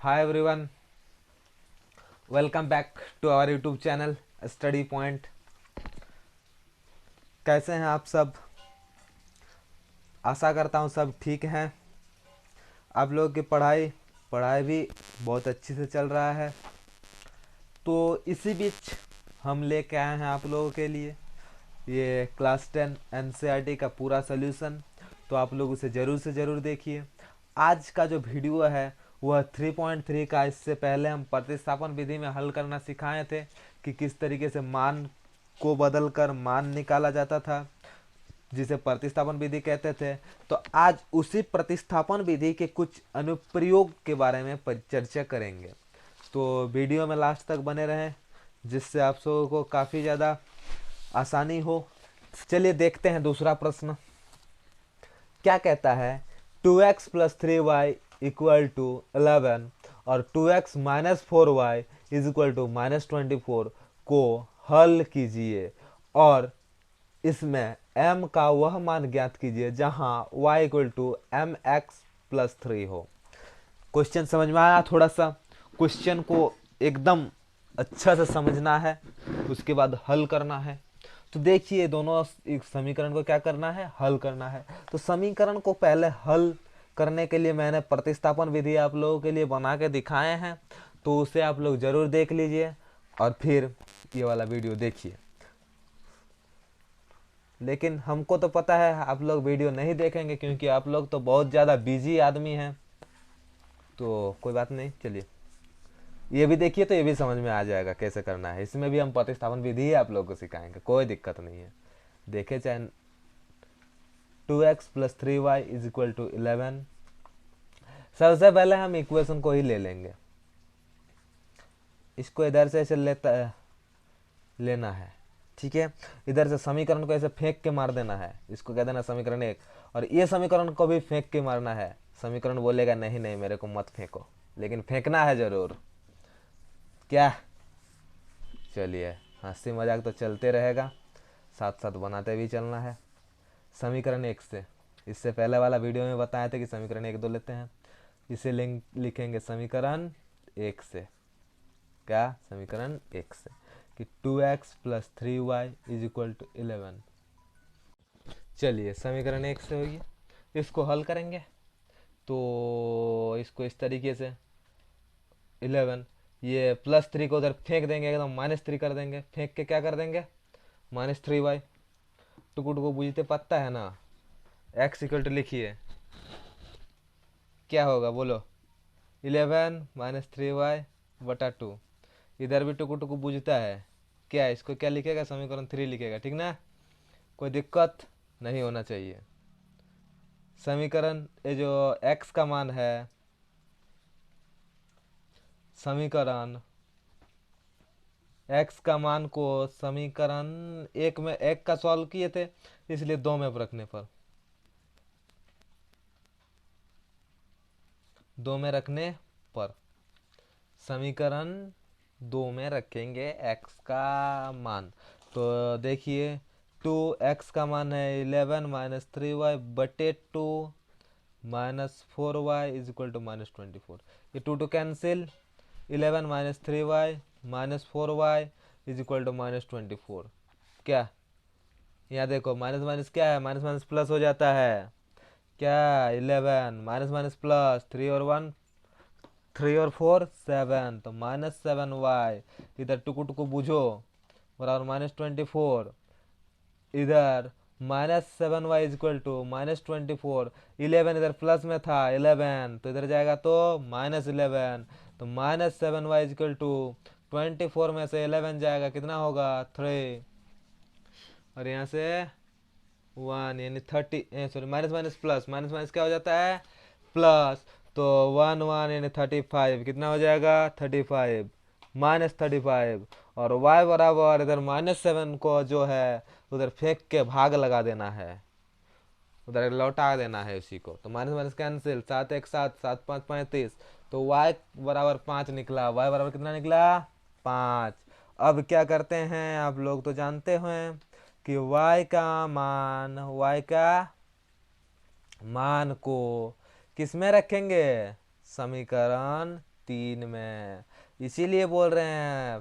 Hi everyone, welcome back to our YouTube channel study point. कैसे हैं आप सब? आशा करता हूँ सब ठीक हैं। आप लोगों की पढ़ाई पढ़ाई भी बहुत अच्छी से चल रहा है। तो इसी बीच हम लेके आए हैं आप लोगों के लिए ये क्लास 10 एनसीईआरटी का पूरा सोल्यूशन। तो आप लोग उसे ज़रूर से ज़रूर देखिए। आज का जो वीडियो है वह 3.3 का। इससे पहले हम प्रतिस्थापन विधि में हल करना सिखाए थे कि किस तरीके से मान को बदल कर मान निकाला जाता था, जिसे प्रतिस्थापन विधि कहते थे। तो आज उसी प्रतिस्थापन विधि के कुछ अनुप्रयोग के बारे में चर्चा करेंगे। तो वीडियो में लास्ट तक बने रहें, जिससे आप सबों को काफ़ी ज़्यादा आसानी हो। चलिए देखते हैं दूसरा प्रश्न क्या कहता है। 2x plus 3y equal to 11 और 2x minus 4y is equal to minus 24 को हल कीजिए और इसमें m का वह मान ज्ञात कीजिए जहां y equal to m x plus 3 हो। क्वेश्चन समझ में आया? थोड़ा सा क्वेश्चन को एकदम अच्छा से समझना है, उसके बाद हल करना है। तो देखिए दोनों एक समीकरण को क्या करना है, हल करना है। तो समीकरण को पहले हल करने के लिए मैंने प्रतिस्थापन विधि आप लोगों के लिए बना के दिखाए हैं, तो उसे आप लोग जरूर देख लीजिए और फिर ये वाला वीडियो देखिए। लेकिन हमको तो पता है आप लोग वीडियो नहीं देखेंगे क्योंकि आप लोग तो बहुत ज़्यादा बिजी आदमी हैं। तो कोई बात नहीं, चलिए ये भी देखिए तो ये भी समझ में आ जाएगा कैसे करना है। इसमें भी हम प्रतिस्थापन विधि ही आप लोग को सिखाएंगे, कोई दिक्कत नहीं है। देखे चाहे 2x plus 3y is equal to 11। सबसे पहले हम इक्वेशन को ही ले लेंगे, इसको इधर से ऐसे लेना है, ठीक है। इधर से समीकरण को ऐसे फेंक के मार देना है, इसको कह देना समीकरण 1। और ये समीकरण को भी फेंक के मारना है। समीकरण बोलेगा नहीं नहीं मेरे को मत फेंको, लेकिन फेंकना है जरूर। क्या? चलिए हंसी मजाक तो चलते रहेगा, साथ साथ बनाते भी चलना है। समीकरण 1 से, इससे पहले वाला वीडियो में बताए थे कि समीकरण 1 2 लेते हैं। इसे लिखेंगे समीकरण 1 से। क्या? समीकरण 1 से कि 2x plus 3y is equal to 11। चलिए समीकरण 1 से होगी, इसको हल करेंगे। तो इसको इस तरीके से 11, ये प्लस 3 को उधर फेंक देंगे, एकदम -3 कर देंगे। फेंक के क्या कर देंगे, -3y। टुकु टुकु बुझते पत्ता है ना। x इक्वल टू लिखिए, क्या होगा बोलो, 11 माइनस 3y बटा 2। इधर भी टुकु टुकु बुझता है क्या, इसको क्या लिखेगा, समीकरण 3 लिखेगा, ठीक ना। कोई दिक्कत नहीं होना चाहिए। समीकरण ये जो x का मान है, समीकरण x का मान को समीकरण 1 में 1 का सॉल्व किए थे, इसलिए 2 में रखने पर, 2 में रखने पर समीकरण 2 में रखेंगे x का मान। तो देखिए 2x का मान है 11 माइनस 3y बटे 2 minus 4y is equal to -24। ये 2 cancel, 11 minus 3y minus 4y is equal to -24। क्या? यहाँ देखो माइनस माइनस क्या है, माइनस माइनस प्लस हो जाता है। क्या? 11 माइनस माइनस प्लस, 3 और 1 3 और 4 7, तो -7y। इधर टुकु टुकु बुझो, बराबर -24। इधर -7y इज इक्वल टू -24। 11 इधर प्लस में था 11, तो इधर जाएगा तो -11। तो -7y इज इक्वल टू 24 में से 11 जाएगा, कितना होगा 3। और यहाँ से 1 यानी 30, sorry minus minus plus, minus minus क्या हो जाता है, प्लस। तो 1 1 यानी 35, कितना हो जाएगा 35, -35। और y बराबर इधर -7 को जो है उधर फेंक के भाग लगा देना है, उधर लौटा देना है उसी को। तो माइनस माइनस कैंसिल, 7 1 7, 7 5 35। तो y बराबर 5 निकला, y बराबर कितना निकला 5। अब क्या करते हैं, आप लोग तो जानते हैं कि y का मान को किस में रखेंगे, समीकरण 3 में, इसीलिए बोल रहे हैं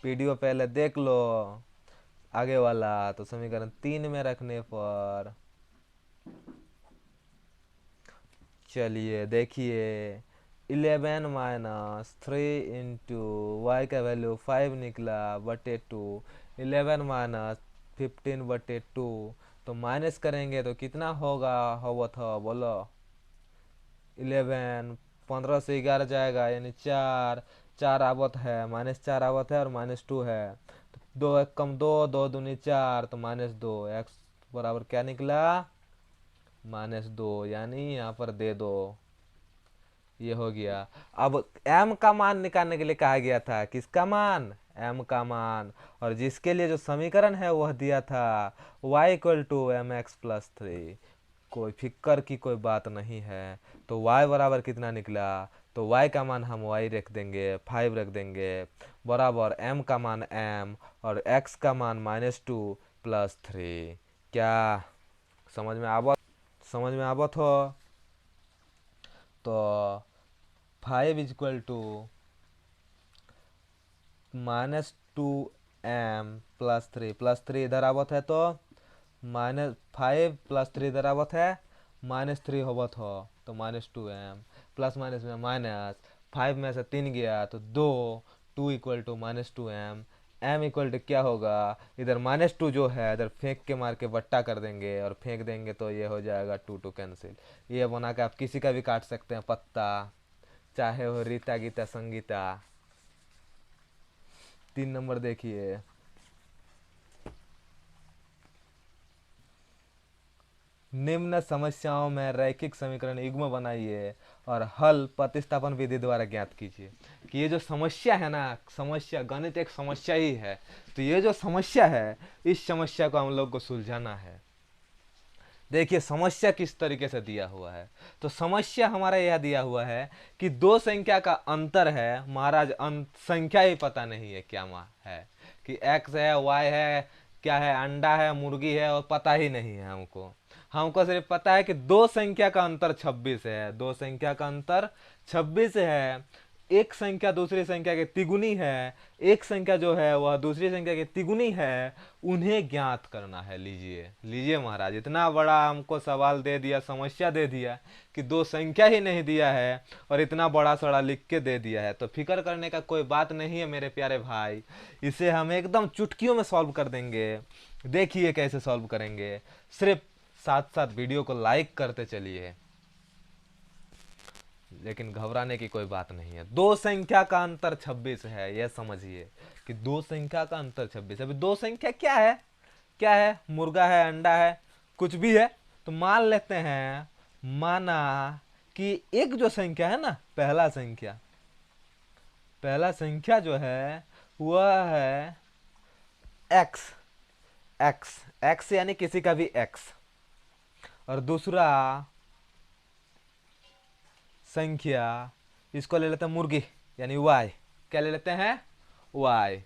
वीडियो पहले देख लो आगे वाला। तो समीकरण 3 में रखने पर चलिए देखिए 11 - 3 × y का वैल्यू 5 निकला बटे 2, 11 - 15/2, तो माइनस करेंगे तो कितना होगा होगा था बोलो। 11, 15 से 11 जाएगा यानी 4, 4 आवत है, -4 आवत है और -2 है, तो 2 1 कम 2, 2 दूनी 4, तो -2, x बराबर क्या निकला -2, यानी यहाँ पर दे दो। ये हो गया। अब m का मान निकालने के लिए कहा गया था, किसका मान, m का मान, और जिसके लिए जो समीकरण है वह दिया था y = mx+3। कोई फिक्र की कोई बात नहीं है। तो y बराबर कितना निकला, तो y का मान हम y रख देंगे, 5 रख देंगे, बराबर m का मान m और x का मान -2 + 3। क्या समझ में आवत हो। तो 5 = -2m+3 +3 इधर आवत है, तो -5 + 3 इधर आवत है, -3 होवत हो, तो -2m प्लस माइनस में माइनस, 5 में से 3 गया तो 2, 2 = -2m, m क्या होगा, इधर -2 जो है इधर फेंक के मार के बट्टा कर देंगे और फेंक देंगे तो ये हो जाएगा 2 2 कैंसिल। ये बना के आप किसी का भी काट सकते हैं पत्ता, चाहे हो रीता गीता संगीता। 3 नंबर देखिए, निम्न समस्याओं में रैखिक समीकरण युग्म बनाइए और हल प्रतिस्थापन विधि द्वारा ज्ञात कीजिए। कि ये जो समस्या है ना, समस्या गणित एक समस्या ही है, तो ये जो समस्या है इस समस्या को हम लोग को सुलझाना है। देखिए समस्या किस तरीके से दिया हुआ है, तो समस्या हमारा यह दिया हुआ है कि दो संख्या का अंतर है महाराज, संख्या ही पता नहीं है क्या है, कि x है y है क्या है, अंडा है मुर्गी है, और पता ही नहीं है हमको। हमको सिर्फ पता है कि दो संख्या का अंतर 26 है, दो संख्या का अंतर 26 है, एक संख्या दूसरी संख्या के तिगुनी है, एक संख्या जो है वह दूसरी संख्या के तिगुनी है, उन्हें ज्ञात करना है। लीजिए लीजिए महाराज, इतना बड़ा हमको सवाल दे दिया, समस्या दे दिया कि दो संख्या ही नहीं दिया है और इतना बड़ा सड़ा लिख के दे दिया है, तो फिक्र करने का कोई बात नहीं है मेरे प्यारे भाई। इसे हम एकदम चुटकियों में सॉल्व कर देंगे। देखिए कैसे सॉल्व करेंगे, सिर्फ साथ साथ वीडियो को लाइक करते चलिए, लेकिन घबराने की कोई बात नहीं है। दो संख्या का अंतर 26 है, यह समझिए कि दो संख्या का अंतर 26 है। अभी दो संख्या क्या है, क्या है, मुर्गा है अंडा है कुछ भी है, तो मान लेते हैं, माना कि एक जो संख्या है ना, पहला संख्या जो है वह है x, x यानी किसी का भी x, और दूसरा संख्या इसको ले लेते हैं मुर्गी यानी y, क्या ले लेते हैं y।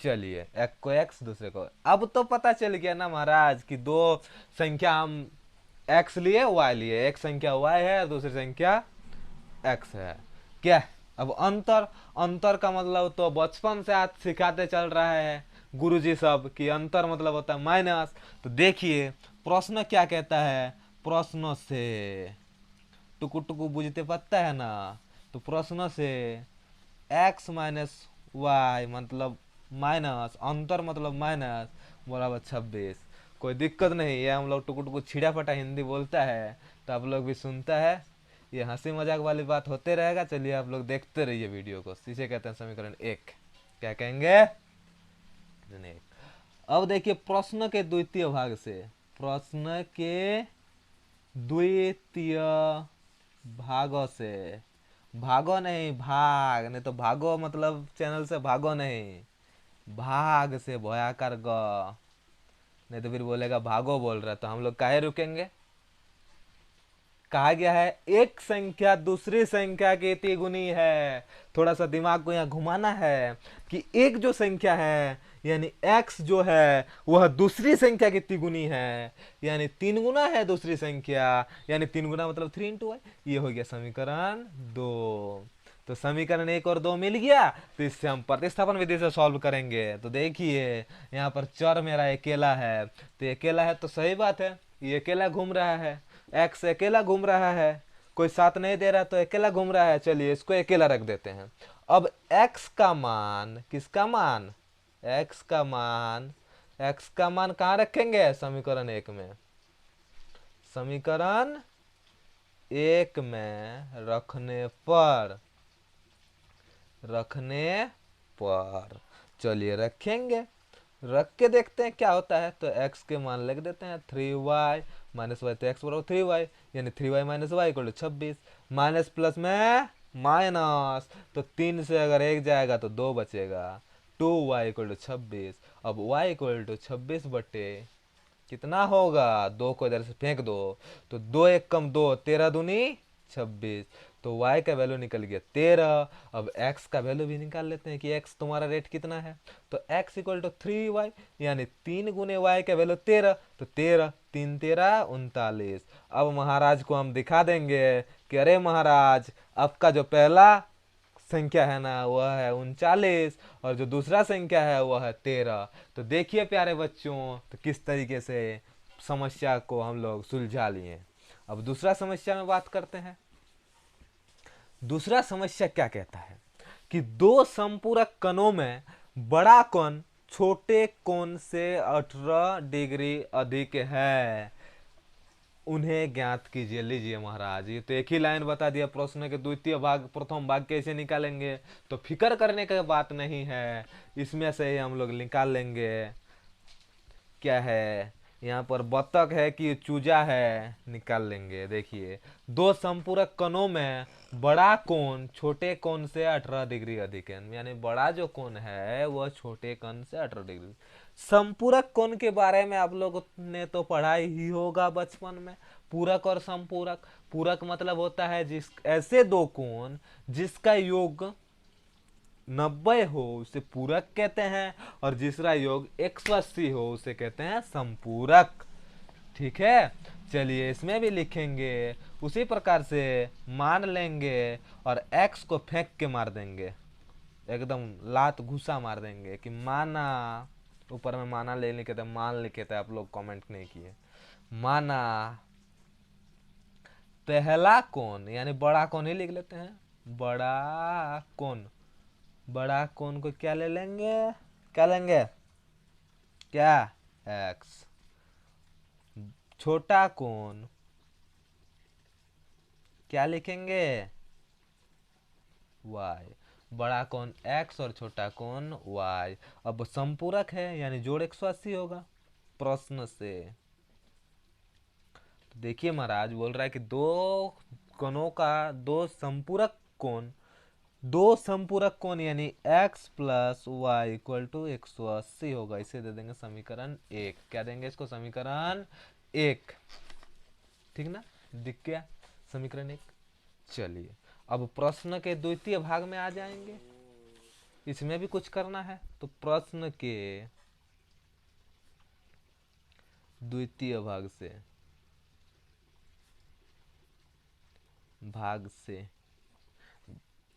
चलिए एक को x दूसरे को, अब तो पता चल गया ना महाराज कि दो संख्या हम x लिए y लिए, एक संख्या y है और दूसरी संख्या x है। क्या अब अंतर का मतलब तो बचपन से आज सिखाते चल रहा है गुरुजी सब कि अंतर मतलब होता है माइनस। तो देखिए प्रश्न क्या कहता है, प्रश्न से टुकु टुकु बुझते पता है ना, तो प्रश्न से x - y मतलब माइनस, अंतर मतलब माइनस, बराबर 26। कोई दिक्कत नहीं है, हम लोग टुकु टुकु छिड़ा फटा हिंदी बोलता है तो आप लोग भी सुनता है, ये हंसी मजाक वाली बात होते रहेगा। चलिए आप लोग देखते रहिए वीडियो को। इसे कहते हैं समीकरण 1, क्या कहेंगे, अब देखिए प्रश्न के द्वितीय भाग से, प्रश्न के द्वितीय भागों से, भागो नहीं भाग, नहीं तो भागो मतलब चैनल से भागो नहीं, भाग से भयाकार ग, नहीं तो फिर बोलेगा भागो बोल रहा, तो हम लोग काहे रुकेंगे। कहा गया है एक संख्या दूसरी संख्या की तिगुनी है। थोड़ा सा दिमाग को यहाँ घुमाना है कि एक जो संख्या है यानी x जो है वह दूसरी संख्या की तिगुनी है, यानी 3 गुना है दूसरी संख्या, यानी 3 गुना मतलब 3 × y। ये हो गया समीकरण 2। तो समीकरण 1 और 2 मिल गया। तो इससे हम प्रतिस्थापन विधि से सॉल्व करेंगे। तो देखिए यहाँ पर चर मेरा अकेला है, तो अकेला है तो सही बात है, ये अकेला घूम रहा है, एक्स अकेला घूम रहा है, कोई साथ नहीं दे रहा तो अकेला घूम रहा है। चलिए इसको अकेला रख देते हैं। अब एक्स का मान, किसका मान, एक्स का मान, एक्स का मान कहाँ रखेंगे, समीकरण 1 में, समीकरण 1 में रखने पर चलिए रखेंगे, रख के देखते हैं क्या होता है। तो x के मान लिख देते हैं 3y माइनस वाई, तो x बराबर 3y, यानी 3y minus y equal to 26। Minus plus में माइनस, तो 3 से अगर 1 जाएगा तो 2 बचेगा, 2y इक्वल टू 26। अब y इक्वल टू 26 बटे कितना होगा, 2 को इधर से फेंक दो, तो 2 1 कम 2, 13 दूनी 26। तो y का वैल्यू निकल गया 13। अब x का वैल्यू भी निकाल लेते हैं कि x तुम्हारा रेट कितना है। तो x इक्वल टू 3y, यानी 3 गुने y का वैल्यू 13, तो 13 3 13 39। अब महाराज को हम दिखा देंगे कि अरे महाराज, आपका जो पहला संख्या है ना वह है 39, और जो दूसरा संख्या है वह है 13। तो देखिए प्यारे बच्चों, तो किस तरीके से समस्या को हम लोग सुलझा लिए। अब दूसरा समस्या में बात करते हैं। दूसरा समस्या क्या कहता है कि दो संपूरक कणों में बड़ा कोण छोटे कोण से 18 डिग्री अधिक है, उन्हें ज्ञात कीजिए। लीजिए महाराज, ये तो एक ही लाइन बता दिया, प्रश्न के द्वितीय भाग प्रथम भाग कैसे निकालेंगे, तो फिक्र करने की बात नहीं है, इसमें से ही हम लोग निकाल लेंगे। क्या है यहाँ पर, बतख है कि चूजा है, निकाल लेंगे। देखिए दो संपूरक कोणों में बड़ा कोण छोटे कोण से 18 डिग्री अधिक है, यानी बड़ा जो कोण है वह छोटे कोण से 18 डिग्री। संपूरक कोण के बारे में आप लोगों ने तो पढ़ा ही होगा बचपन में, पूरक और संपूरक। पूरक मतलब होता है जिस ऐसे दो कोण जिसका योग 90 हो उसे पूरक कहते हैं, और जिसका योग 180 हो उसे कहते हैं संपूरक। ठीक है, चलिए इसमें भी लिखेंगे उसी प्रकार से, मान लेंगे और x को फेंक के मार देंगे, एकदम लात घुसा मार देंगे कि माना, ऊपर में माना ले लिखे थे, मान लिखे थे, आप लोग कमेंट नहीं किए। माना पहला कोण, यानी बड़ा कोण ही लिख लेते हैं, बड़ा कोण, बड़ा कोण को क्या ले लेंगे, क्या लेंगे, क्या, x। छोटा कोण क्या लिखेंगे, y। बड़ा कोण x और छोटा कोण y। अब संपूरक है यानी जोड़ 180 होगा प्रश्न से। तो देखिए महाराज बोल रहा है कि दो कोणों का दो संपूरक कोण यानी x plus y equal to 180 होगा। इसे दे देंगे समीकरण 1। क्या देंगे इसको, समीकरण 1। ठीक ना, दिख गया समीकरण 1। चलिए अब प्रश्न के द्वितीय भाग में आ जाएंगे, इसमें भी कुछ करना है। तो प्रश्न के द्वितीय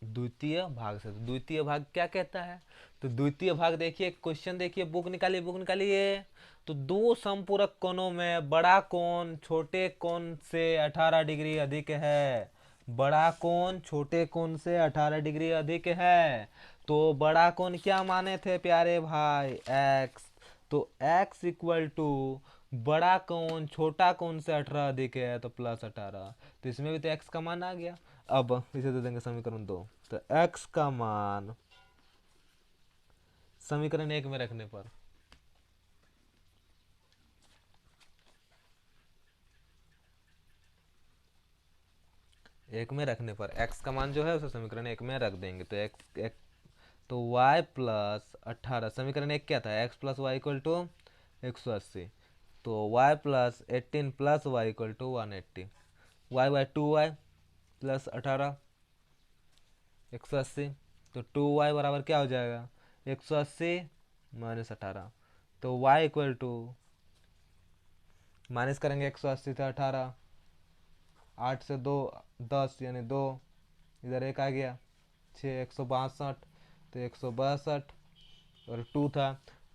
द्वितीय भाग क्या कहता है। तो द्वितीय भाग देखिए, क्वेश्चन देखिए, बुक निकालिए, बुक निकालिए। तो दो संपूरक कोणों में बड़ा कोण छोटे कोण से 18 डिग्री अधिक है, बड़ा कोण छोटे कोण से 18 डिग्री अधिक है। तो बड़ा कोण क्या माने थे प्यारे भाई, x। तो x इक्वल टू बड़ा कोण छोटा कोण से 18 अधिक है तो प्लस 18, तो इसमें भी तो x का मान आ गया। अब इसे दे देंगे समीकरण 2। तो x का मान समीकरण 1 में रखने पर, x का मान जो है उसे समीकरण 1 में रख देंगे। तो x तो y प्लस 18, समीकरण 1 क्या था, x plus y equal to 180, तो y plus 18 plus y equal to 180, y by 2y plus 18 180, तो 2y बराबर क्या हो जाएगा, 180 माइनस 18, तो y इक्वल टू माइनस करेंगे 180 से 18, 8 से 2 10 यानी 2, इधर 1 आ गया, 6 162, तो 162 और 2 था।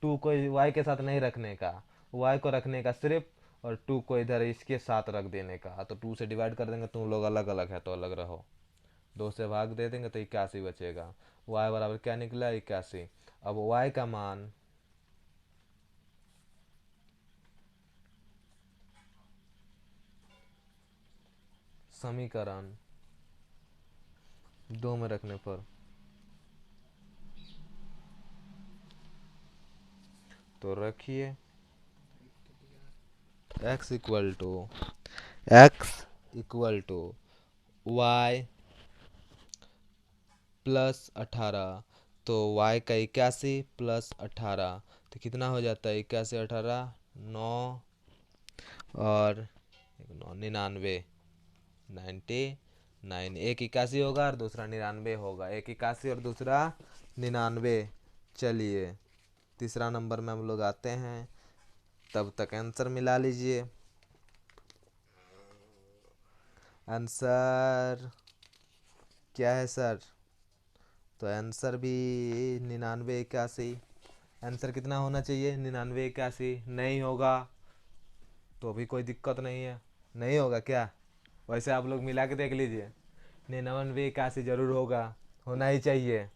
2 को y के साथ नहीं रखने का, y को रखने का सिर्फ, और 2 को इधर इसके साथ रख देने का। तो 2 से डिवाइड कर देंगे, तुम लोग अलग अलग है तो अलग रहो। 2 से भाग दे देंगे तो 81 बचेगा। y बराबर क्या निकला? 81। अब y का मान समीकरण 2 में रखने पर तो रखिए x equal to y plus 18, तो y का 81 प्लस 18 तो कितना हो जाता है? 81 18 9 और 99, 99। एक 81 होगा और दूसरा 99 होगा, एक 81 और दूसरा 99। चलिए तीसरा नंबर में हम लोग आते हैं, तब तक आंसर मिला लीजिए। आंसर क्या है सर? तो आंसर भी 99 81। आंसर कितना होना चाहिए? 99 81। नहीं होगा तो भी कोई दिक्कत नहीं है। नहीं होगा क्या? वैसे आप लोग मिला के देख लीजिए, 99 81 जरूर होगा, होना ही चाहिए।